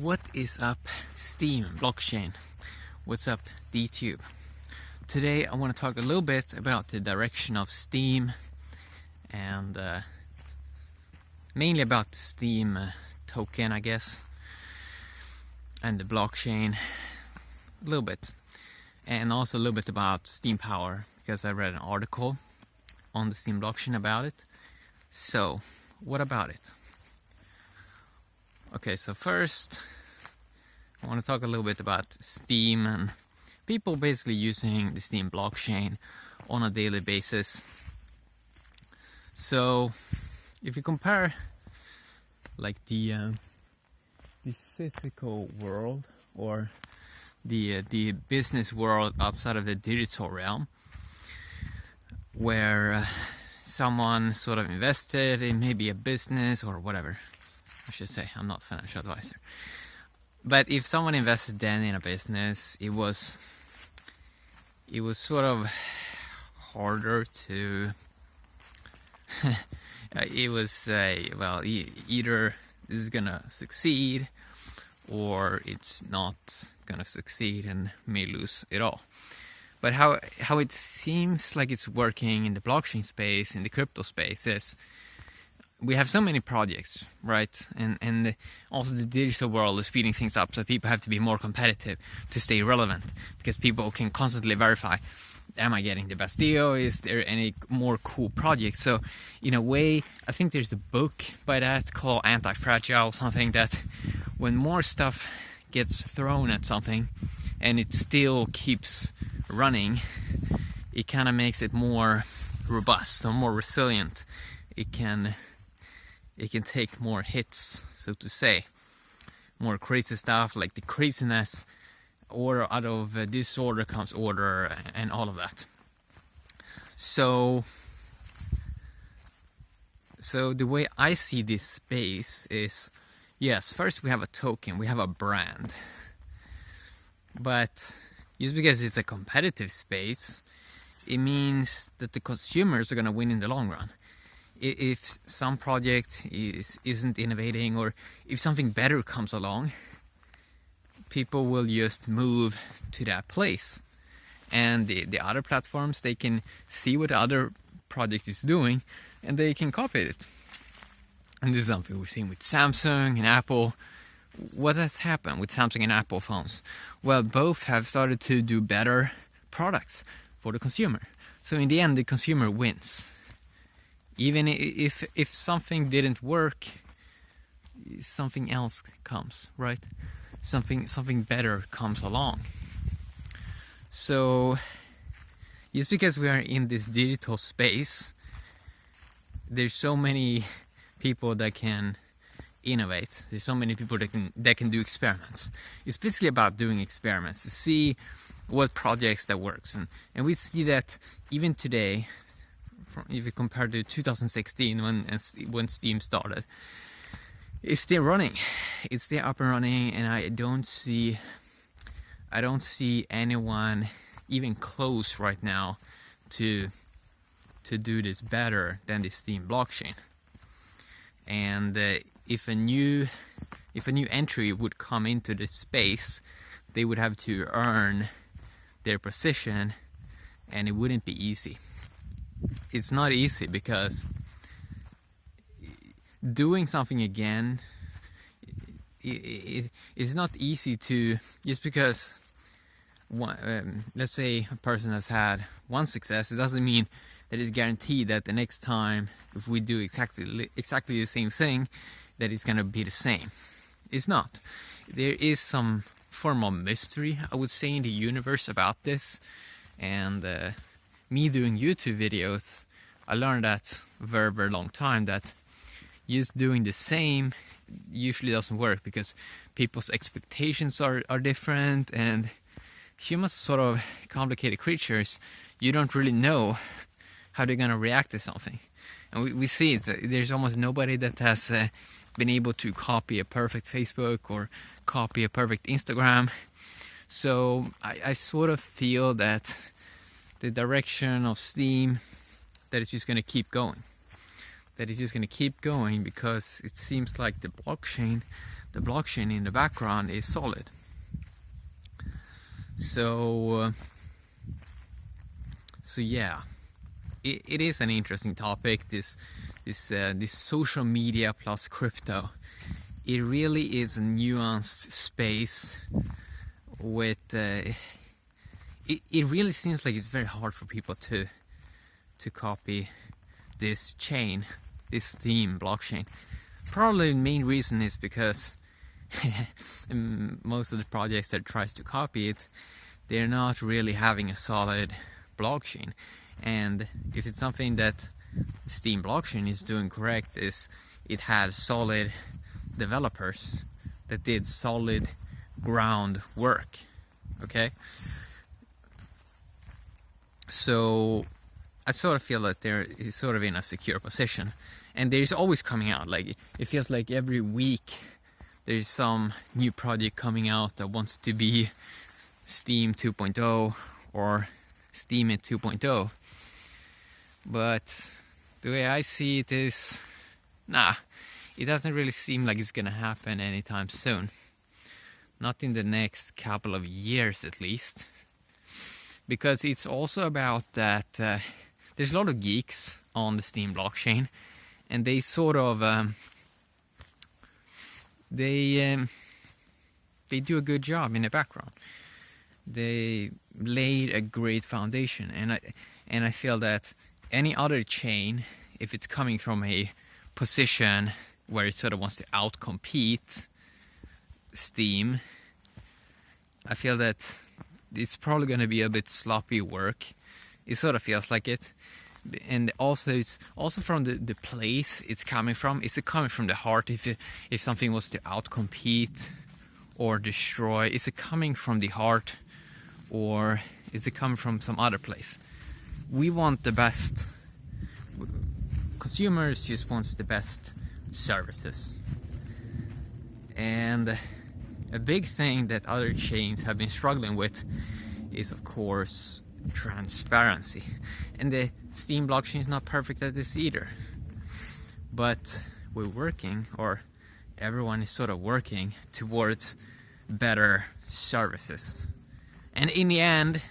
What is up, Steem Blockchain? What's up, DTube? Today I want to talk a little bit about the direction of Steem and mainly about the Steem token, I guess, and the blockchain a little bit, and also a little bit about Steem Power because I read an article on the Steem blockchain about it. So, what about it? Okay, so first I want to talk a little bit about Steem and people basically using the Steem blockchain on a daily basis. So if you compare like the physical world or the business world outside of the digital realm, where someone sort of invested in maybe a business or whatever, I should say, I'm not a financial advisor. But if someone invested then in a business, it was sort of harder to it was well, either this is gonna succeed or it's not gonna succeed and may lose it all. But how it seems like it's working in the blockchain space, in the crypto space, is we have so many projects, right? And also the digital world is speeding things up, so people have to be more competitive to stay relevant, because people can constantly verify, am I getting the best deal? Is there any more cool projects? So in a way, I think there's a book by that called Anti-Fragile, something that when more stuff gets thrown at something and it still keeps running, it kind of makes it more robust or more resilient. It can take more hits, so to say, more crazy stuff, like the craziness, or out of disorder comes order, and all of that. So the way I see this space is, yes, first we have a token, we have a brand, but just because it's a competitive space, it means that the consumers are going to win in the long run. If some project isn't innovating, or if something better comes along, people will just move to that place. And the other platforms, they can see what the other project is doing and they can copy it. And this is something we've seen with Samsung and Apple. What has happened with Samsung and Apple phones? Well, both have started to do better products for the consumer. So in the end, the consumer wins. Even if something didn't work, something else comes, right? Something better comes along. So just because we are in this digital space, there's so many people that can innovate. There's so many people that can do experiments. It's basically about doing experiments to see what projects that works, and we see that even today. If you compare to 2016 when Steem started, it's still running, it's still up and running, and I don't see anyone even close right now to do this better than the Steem blockchain. And if a new entry would come into this space, they would have to earn their position, and it wouldn't be easy. It's not easy because doing something again, it's not easy to, just because let's say a person has had one success, it doesn't mean that it's guaranteed that the next time if we do exactly the same thing, that it's going to be the same. It's not. There is some form of mystery, I would say, in the universe about this, and me doing YouTube videos, I learned that very, very long time, that just doing the same usually doesn't work, because people's expectations are different, and humans are sort of complicated creatures. You don't really know how they're gonna react to something, and we see it. There's almost nobody that has been able to copy a perfect Facebook or copy a perfect Instagram. So I sort of feel that the direction of Steem, that it's just going to keep going. that it's just going to keep going because it seems like the blockchain in the background is solid. So yeah, it is an interesting topic. This social media plus crypto. It really is a nuanced space with. It really seems like it's very hard for people to copy this chain, this Steem blockchain. Probably the main reason is because most of the projects that tries to copy it, they're not really having a solid blockchain. And if it's something that Steem blockchain is doing correct, is it has solid developers that did solid groundwork. Okay, so I sort of feel that they're sort of in a secure position, and there's always coming out, like it feels like every week there's some new project coming out that wants to be Steem 2.0 or Steem it 2.0. But the way I see it is, it doesn't really seem like it's gonna happen anytime soon. Not in the next couple of years at least. Because it's also about that there's a lot of geeks on the Steem blockchain, and they sort of they do a good job in the background. They laid a great foundation, and I feel that any other chain, if it's coming from a position where it sort of wants to outcompete Steem, I feel that it's probably going to be a bit sloppy work. It sort of feels like it. And also it's also from the place it's coming from. Is it coming from the heart? If something was to outcompete or destroy, is it coming from the heart, or is it coming from some other place? We want the best. Consumers just wants the best services. And a big thing that other chains have been struggling with is, of course, transparency. And the Steem blockchain is not perfect at this either. But we're working, or everyone is sort of working towards better services. And in the end,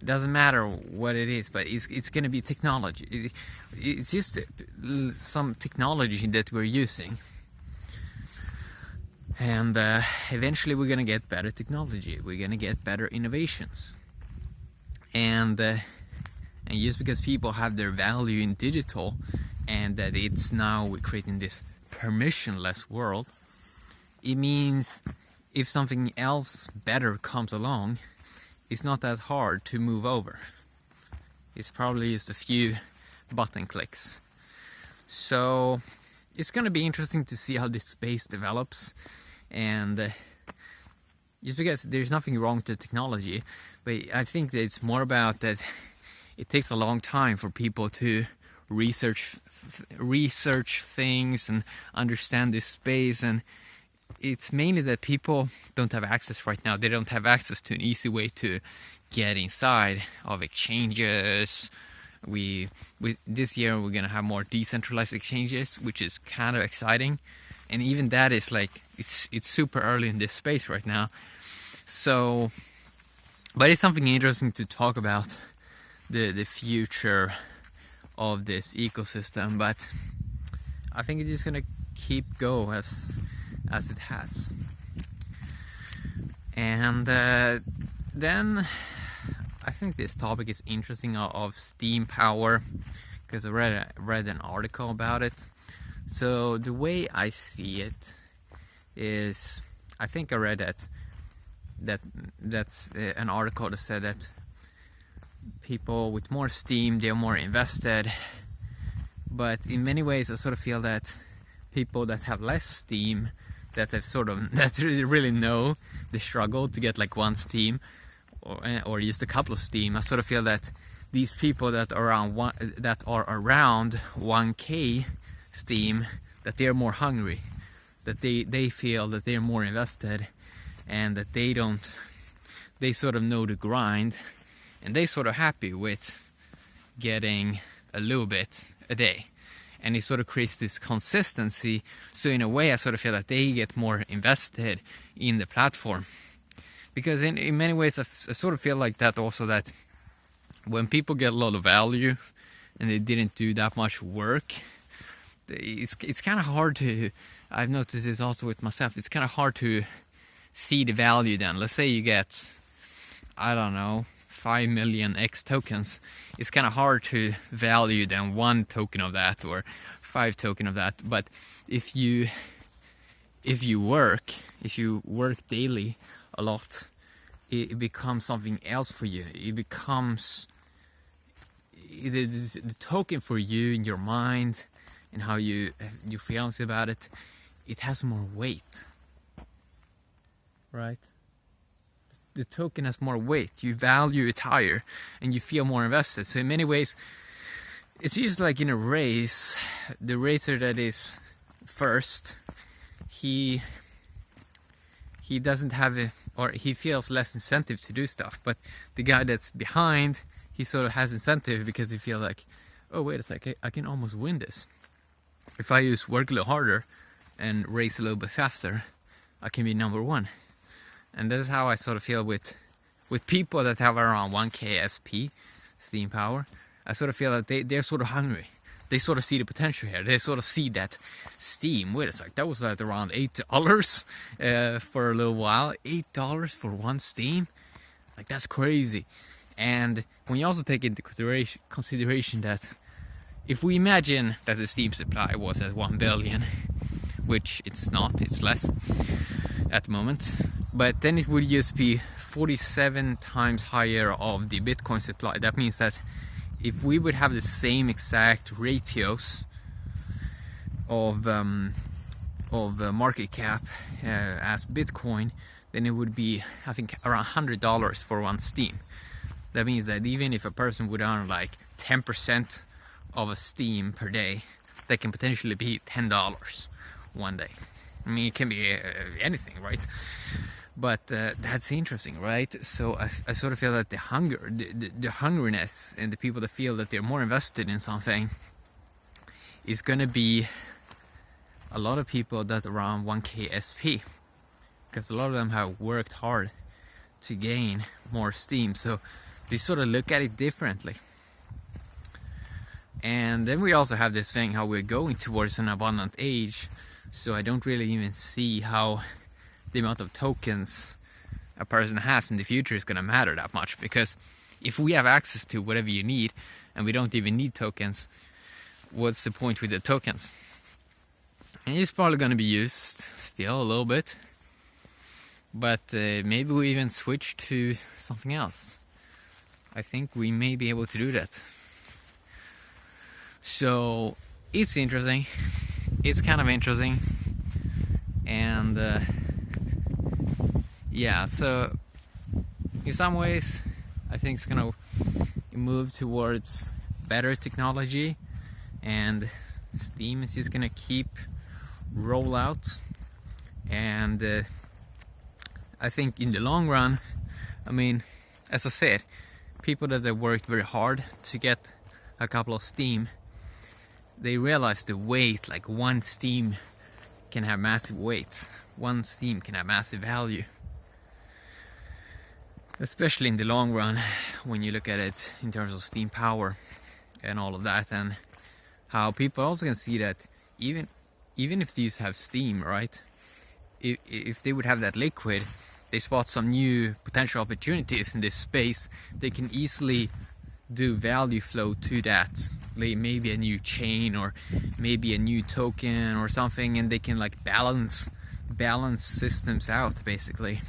it doesn't matter what it is, but it's going to be technology. It's just some technology that we're using. And eventually we're going to get better technology. We're going to get better innovations. And just because people have their value in digital, and that it's now we're creating this permissionless world, it means if something else better comes along, it's not that hard to move over. It's probably just a few button clicks. So it's going to be interesting to see how this space develops. And just because there's nothing wrong with the technology, but I think that it's more about that it takes a long time for people to research things and understand this space. And it's mainly that people don't have access right now. They don't have access to an easy way to get inside of exchanges. This year we're gonna have more decentralized exchanges, which is kind of exciting. And even that is like it's super early in this space right now. So, but it's something interesting to talk about, the future of this ecosystem. But I think it's just gonna keep go as it has. And then I think this topic is interesting of Steem Power, because I read an article about it. So the way I see it is, I think I read that's an article that said that people with more Steem, they're more invested. But in many ways I sort of feel that people that have less Steem, that really know the struggle to get like one Steem or just a couple of Steem, I sort of feel that these people that are around 1K Steem, that they're more hungry, that they feel that they're more invested, and that they sort of know the grind, and they sort of happy with getting a little bit a day. and it sort of creates this consistency. So in a way, I sort of feel that they get more invested in the platform, because in many ways I sort of feel like that also, that when people get a lot of value and they didn't do that much work, it's kind of hard to, I've noticed this also with myself, it's kind of hard to see the value then. Let's say you get, I don't know, 5 million X tokens. It's kind of hard to value then 1 token of that or 5 token of that. But if you work daily a lot, it becomes something else for you. It becomes the token for you in your mind and how you feel about it. It has more weight, right? The token has more weight. You value it higher, and you feel more invested. So in many ways, it's just like in a race. The racer that is first, he doesn't have a, or he feels less incentive to do stuff. But the guy that's behind, he sort of has incentive, because he feels like, oh wait a second, I can almost win this. If I work a little harder and race a little bit faster, I can be number 1. And that is how I sort of feel with people that have around 1k SP Steem power. I sort of feel that they're sort of hungry. They sort of see the potential here. They sort of see that Steem, wait a sec, that was at around $8 for a little while. $8 for 1 Steem? Like, that's crazy. And when you also take into consideration that if we imagine that the Steem supply was at 1 billion, which it's not, it's less at the moment, but then it would just be 47 times higher of the Bitcoin supply. That means that if we would have the same exact ratios of market cap as Bitcoin, then it would be, I think, around $100 for 1 Steem. That means that even if a person would earn like 10% of a Steem per day, that can potentially be $10 one day. I mean, it can be anything, right? But that's interesting, right? So I sort of feel that the hungriness, and the people that feel that they're more invested in something, is going to be a lot of people that are around 1k SP, because a lot of them have worked hard to gain more Steem. So they sort of look at it differently. And then we also have this thing how we're going towards an abundant age. So I don't really even see how the amount of tokens a person has in the future is going to matter that much, because if we have access to whatever you need and we don't even need tokens, what's the point with the tokens? And it's probably going to be used still a little bit, but maybe we even switch to something else. I think we may be able to do that. So it's interesting. It's kind of interesting. And yeah, so in some ways I think it's gonna move towards better technology, and Steem is just gonna keep roll out. And I think in the long run, I mean, as I said, people that have worked very hard to get a couple of Steem, they realize the weight, like 1 Steem can have massive weight. 1 Steem can have massive value. Especially in the long run, when you look at it in terms of Steem power and all of that, and how people also can see that even if these have Steem, right? If they would have that liquid, they spot some new potential opportunities in this space, they can easily do value flow to that, like maybe a new chain or maybe a new token or something, and they can like balance systems out basically,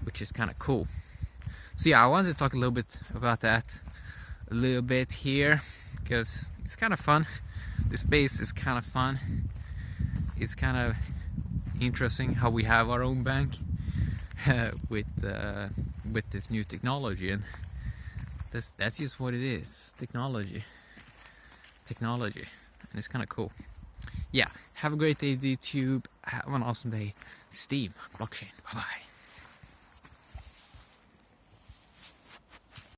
which is kind of cool. So yeah, I wanted to talk a little bit about that a little bit here, because it's kind of fun. The space is kind of fun. It's kind of interesting how we have our own bank with this new technology, and that's just what it is. Technology, and it's kind of cool. Yeah, have a great day, YouTube. Have an awesome day. Steem Blockchain. Bye bye.